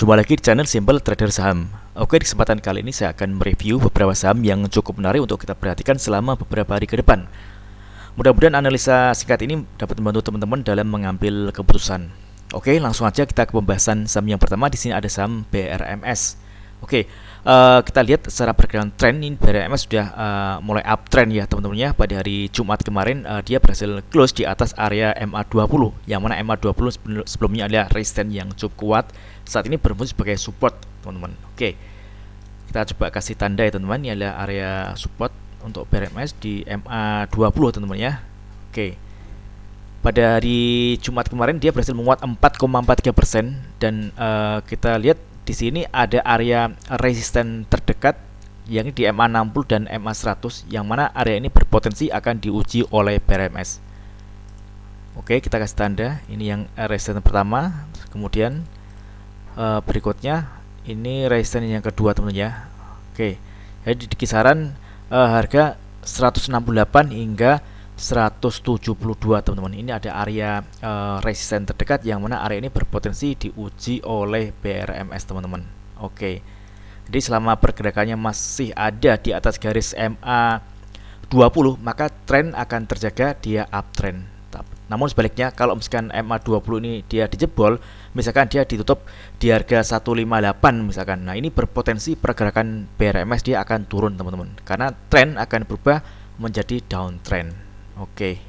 Jumpa lagi di channel Simple Trader Saham. Oke, di kesempatan kali ini saya akan mereview beberapa saham yang cukup menarik untuk kita perhatikan selama beberapa hari ke depan. Mudah-mudahan analisa singkat ini dapat membantu teman-teman dalam mengambil keputusan. Oke, langsung aja kita ke pembahasan saham yang pertama. Di sini ada saham BRMS. Oke, kita lihat secara pergerakan tren ini BRMS sudah mulai uptrend ya teman-teman ya. Pada hari Jumat kemarin dia berhasil close di atas area MA20, yang mana MA20 sebelumnya adalah resistance yang cukup kuat. Saat ini berfungsi sebagai support teman-teman. Oke, kita coba kasih tanda ya teman-teman. Ini adalah area support untuk BRMS di MA20 teman-teman ya. Oke, pada hari Jumat kemarin dia berhasil menguat 4,43% dan kita lihat di sini ada area resisten terdekat yang di MA60 dan MA100, yang mana area ini berpotensi akan diuji oleh BRMS. Oke, kita kasih tanda. Ini yang resisten pertama, kemudian berikutnya ini resisten yang kedua teman-teman ya. Oke, jadi di kisaran harga 168 hingga 172 teman-teman. Ini ada area resisten terdekat yang mana area ini berpotensi diuji oleh BRMS teman-teman. Oke, jadi selama pergerakannya masih ada di atas garis MA20, maka tren akan terjaga, dia uptrend. Namun sebaliknya, kalau misalkan MA20 ini dia dijebol, misalkan dia ditutup di harga 158 misalkan, nah ini berpotensi pergerakan BRMS dia akan turun teman-teman, karena tren akan berubah menjadi downtrend. Oke.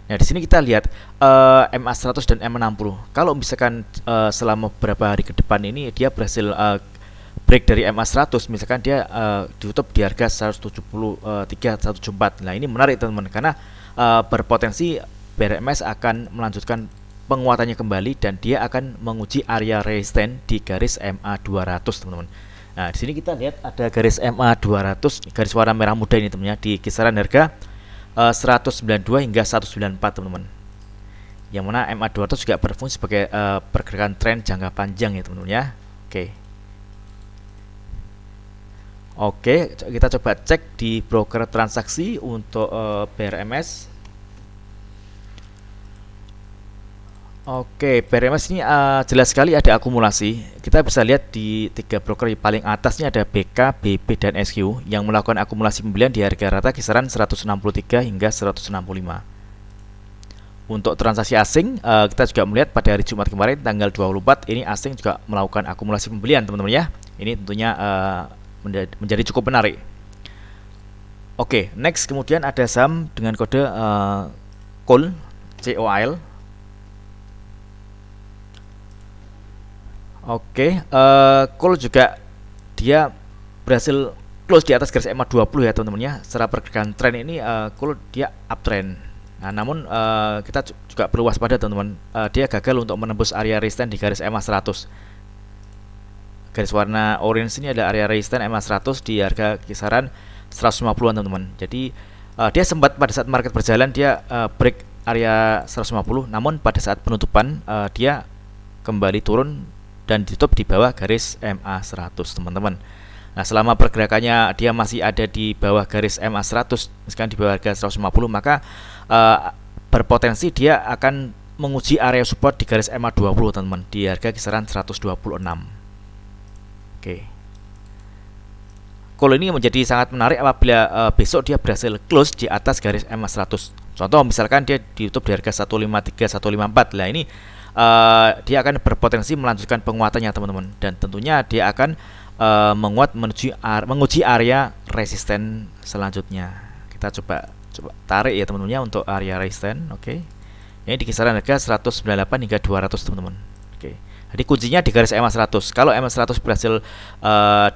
Nah, di sini kita lihat MA100 dan MA60. Kalau misalkan selama beberapa hari ke depan ini dia berhasil break dari MA100, misalkan dia ditutup di harga 173,174. Nah, ini menarik teman-teman, karena berpotensi BRMS akan melanjutkan penguatannya kembali dan dia akan menguji area resisten di garis MA200 teman-teman. Nah, di sini kita lihat ada garis MA200, garis warna merah muda ini teman-teman, di kisaran harga 192 hingga 194 teman-teman. Yang mana MA200 juga berfungsi sebagai pergerakan tren jangka panjang ya teman-teman ya. Oke, kita coba cek di broker transaksi untuk BRMS. Oke, BRMS ini jelas sekali ada akumulasi. Kita bisa lihat di tiga broker paling atasnya ada BK, BB, dan SQ yang melakukan akumulasi pembelian di harga rata kisaran 163 hingga 165. Untuk transaksi asing, kita juga melihat pada hari Jumat kemarin tanggal 24 ini asing juga melakukan akumulasi pembelian teman-teman ya. Ini tentunya menjadi cukup menarik. Oke, next kemudian ada saham dengan kode COIL, COIL. Oke, COIL juga dia berhasil close di atas garis MA20 ya teman-teman ya. Secara pergerakan tren ini COIL dia uptrend. Nah, namun kita juga perlu waspada teman-teman. Dia gagal untuk menembus area resisten di garis MA100. Garis warna orange ini ada area resisten MA100 di harga kisaran 150-an teman-teman. Jadi dia sempat pada saat market berjalan dia break area 150, namun pada saat penutupan dia kembali turun dan ditutup di bawah garis MA100 teman-teman. Nah, selama pergerakannya dia masih ada di bawah garis MA100, misalkan di bawah harga 150, maka berpotensi dia akan menguji area support di garis MA20 teman-teman, di harga kisaran 126. Oke. Kalau ini menjadi sangat menarik apabila besok dia berhasil close di atas garis MA100. Contoh misalkan dia ditutup di harga 153, 154. Nah, ini dia akan berpotensi melanjutkan penguatannya teman-teman, dan tentunya dia akan menguji area resisten selanjutnya. Kita coba tarik ya teman-teman ya untuk area resisten. Oke, ini di kisaran harga 198 hingga 200 teman-teman. Oke, jadi kuncinya di garis MA100. Kalau MA100 berhasil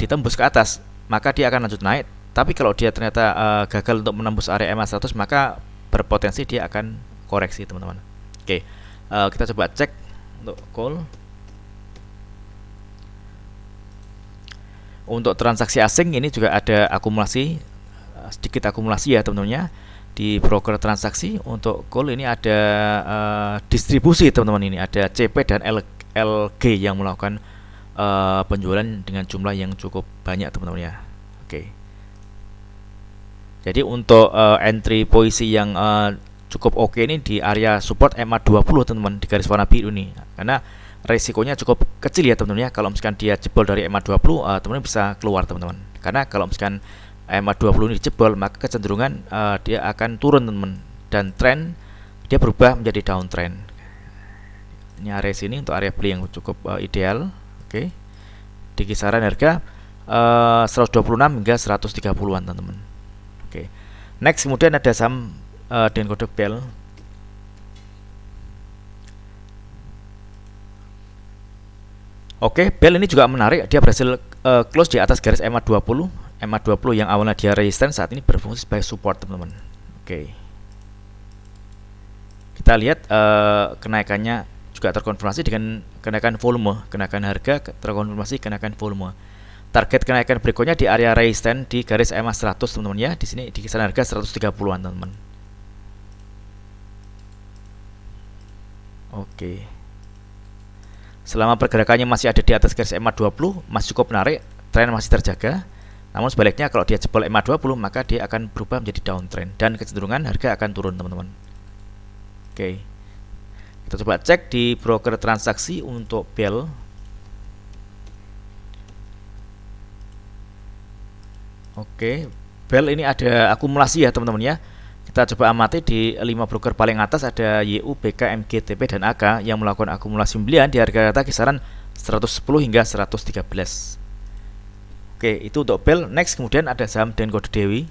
ditembus ke atas, maka dia akan lanjut naik. Tapi kalau dia ternyata gagal untuk menembus area MA100, maka berpotensi dia akan koreksi teman-teman. Oke, kita coba cek untuk call. Untuk transaksi asing ini juga ada akumulasi, sedikit akumulasi ya teman-teman ya. Di broker transaksi untuk call ini ada distribusi teman-teman, ini ada CP dan LG yang melakukan penjualan dengan jumlah yang cukup banyak teman-teman ya. Oke. Jadi untuk entry posisi yang cukup oke ini di area support MA20 teman-teman, di garis warna biru ini, karena resikonya cukup kecil ya teman-teman ya. Kalau misalkan dia jebol dari MA20, teman-teman bisa keluar teman-teman. Karena kalau misalkan MA20 ini jebol, maka kecenderungan dia akan turun teman-teman, dan tren dia berubah menjadi downtrend. Ini area sini untuk area beli yang cukup ideal. Oke. Di kisaran harga 126 hingga 130-an teman-teman. Oke. Next kemudian ada saham dengan kode BEL. Oke, BEL ini juga menarik. Dia berhasil close di atas garis MA20. MA20 yang awalnya dia resistance saat ini berfungsi sebagai support teman-teman. Oke. Kita lihat kenaikannya juga terkonfirmasi dengan kenaikan volume, kenaikan harga terkonfirmasi kenaikan volume. Target kenaikan berikutnya di area resistance di garis MA100 teman-teman ya. Di sini di kisaran harga 130-an teman-teman. Oke. Selama pergerakannya masih ada di atas garis MA20, masih cukup menarik, tren masih terjaga. Namun sebaliknya kalau dia jebol MA20, maka dia akan berubah menjadi downtrend dan kecenderungan harga akan turun teman-teman. Oke. Kita coba cek di broker transaksi untuk BEL. Oke, BEL ini ada akumulasi ya teman-teman ya. Kita coba amati di 5 broker paling atas ada YU, BK, MGTP, dan AK yang melakukan akumulasi pembelian di harga kisaran 110 hingga 113. Oke, itu untuk BEL. Next kemudian ada saham dengan kode Dewi.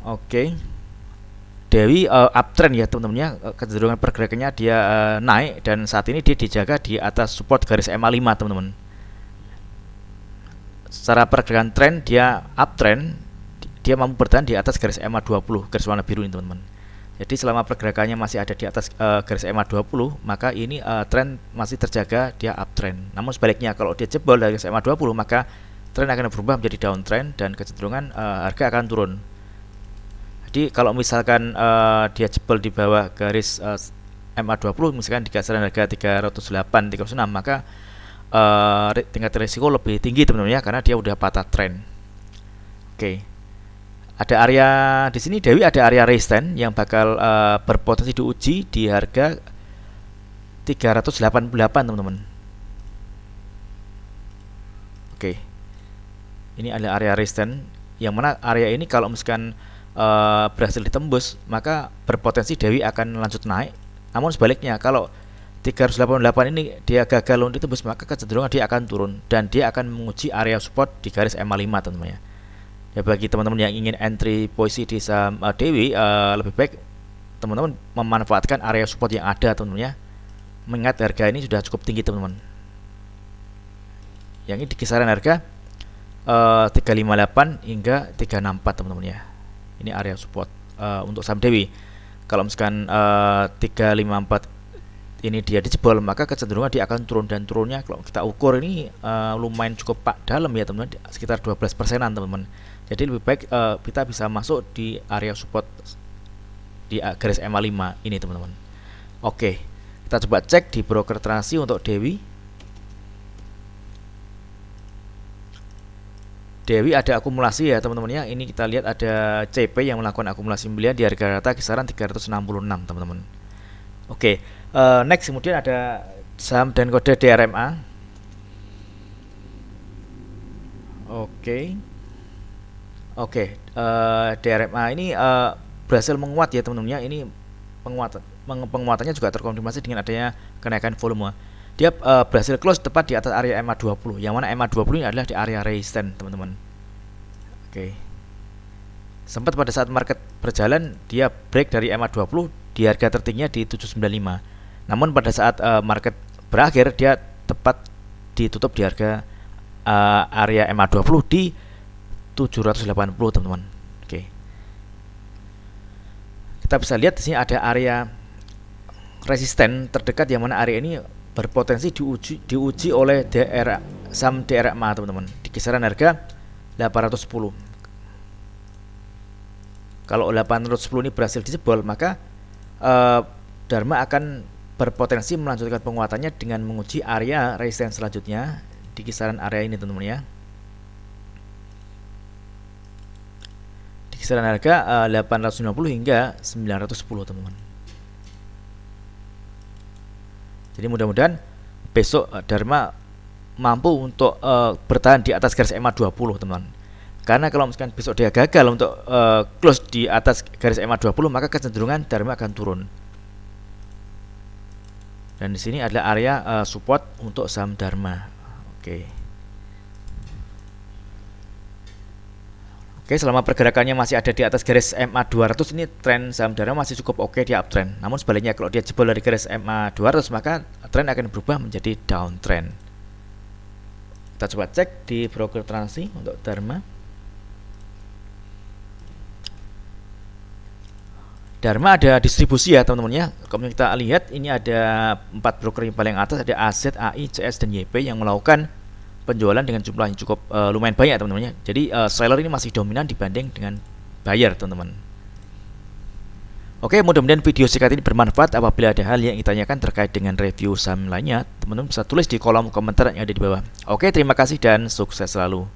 Oke, Dewi uptrend ya teman-teman ya. Kecenderungan pergerakannya dia naik dan saat ini dia dijaga di atas support garis MA5 teman-teman. Secara pergerakan tren dia uptrend, dia mampu bertahan di atas garis MA20, garis warna biru ini teman-teman. Jadi selama pergerakannya masih ada di atas garis MA20, maka ini tren masih terjaga, dia uptrend. Namun sebaliknya kalau dia jebol dari garis MA20, maka tren akan berubah menjadi downtrend dan kecenderungan harga akan turun. Jadi kalau misalkan dia jebol di bawah garis MA20, misalkan di kisaran harga 308, 306, maka tingkat risiko lebih tinggi teman-teman ya, karena dia udah patah tren. Oke. Ada area di sini Dewi, ada area resistance yang bakal berpotensi diuji di harga 388 teman-teman. Oke. Ini ada area resistance yang mana area ini kalau misalkan berhasil ditembus, maka berpotensi Dewi akan lanjut naik. Namun sebaliknya kalau 388 ini dia gagal untuk ditembus, maka kecenderungan dia akan turun dan dia akan menguji area support di garis MA5 teman-teman ya. Ya bagi teman-teman yang ingin entry posisi di saham Dewi, lebih baik teman-teman memanfaatkan area support yang ada teman-teman ya. Mengingat harga ini sudah cukup tinggi teman-teman. Yang ini di kisaran harga 358 hingga 364 teman-teman ya. Ini area support untuk saham Dewi. Kalau misalkan 354 ini dia dijebol, maka kecenderungan dia akan turun, dan turunnya kalau kita ukur ini lumayan cukup dalam ya teman-teman, sekitar 12%-an teman-teman. Jadi lebih baik kita bisa masuk di area support di garis MA5 ini teman-teman. Oke, kita coba cek di broker transaksi untuk Dewi. Dewi ada akumulasi ya teman-teman ya. Ini kita lihat ada CP yang melakukan akumulasi pembelian di harga rata kisaran 366 teman-teman. Oke, next kemudian ada saham dan kode DRMA. Oke, DRMA ini berhasil menguat ya teman-teman ya. Ini penguatannya juga terkonfirmasi dengan adanya kenaikan volume. Dia berhasil close tepat di atas area MA20, yang mana MA20 ini adalah di area resistance teman-teman. Oke, sempat pada saat market berjalan dia break dari MA20 di harga tertingginya di 795. Namun pada saat market berakhir dia tepat ditutup di harga area MA20 di 780 teman-teman. Oke. Kita bisa lihat di sini ada area resisten terdekat, yang mana area ini berpotensi diuji oleh saham DRMA teman-teman di kisaran harga 810. Kalau 810 ini berhasil dijebol, maka Dharma akan berpotensi melanjutkan penguatannya dengan menguji area resisten selanjutnya di kisaran area ini teman-teman ya. Di kisaran harga 890 hingga 910 teman-teman. Jadi mudah-mudahan besok Dharma mampu untuk bertahan di atas garis EMA 20, teman-teman. Karena kalau misalkan besok dia gagal untuk close di atas garis EMA 20, maka kecenderungan Dharma akan turun. Dan di sini adalah area support untuk saham Dharma. Oke. Oke, selama pergerakannya masih ada di atas garis MA 200, ini tren saham Dharma masih cukup oke di uptrend. Namun sebaliknya kalau dia jebol dari garis MA 200, maka tren akan berubah menjadi downtrend. Kita coba cek di broker transaksi untuk Dharma. Dharma ada distribusi ya teman-teman ya. Kalau kita lihat ini ada 4 broker yang paling atas, ada AZ, AI, CS, dan YP yang melakukan penjualan dengan jumlah yang cukup lumayan banyak teman-teman ya. Jadi seller ini masih dominan dibanding dengan buyer teman-teman. Oke, mudah-mudahan video singkat ini bermanfaat. Apabila ada hal yang ditanyakan terkait dengan review saham lainnya, teman-teman bisa tulis di kolom komentar yang ada di bawah. Oke, terima kasih dan sukses selalu.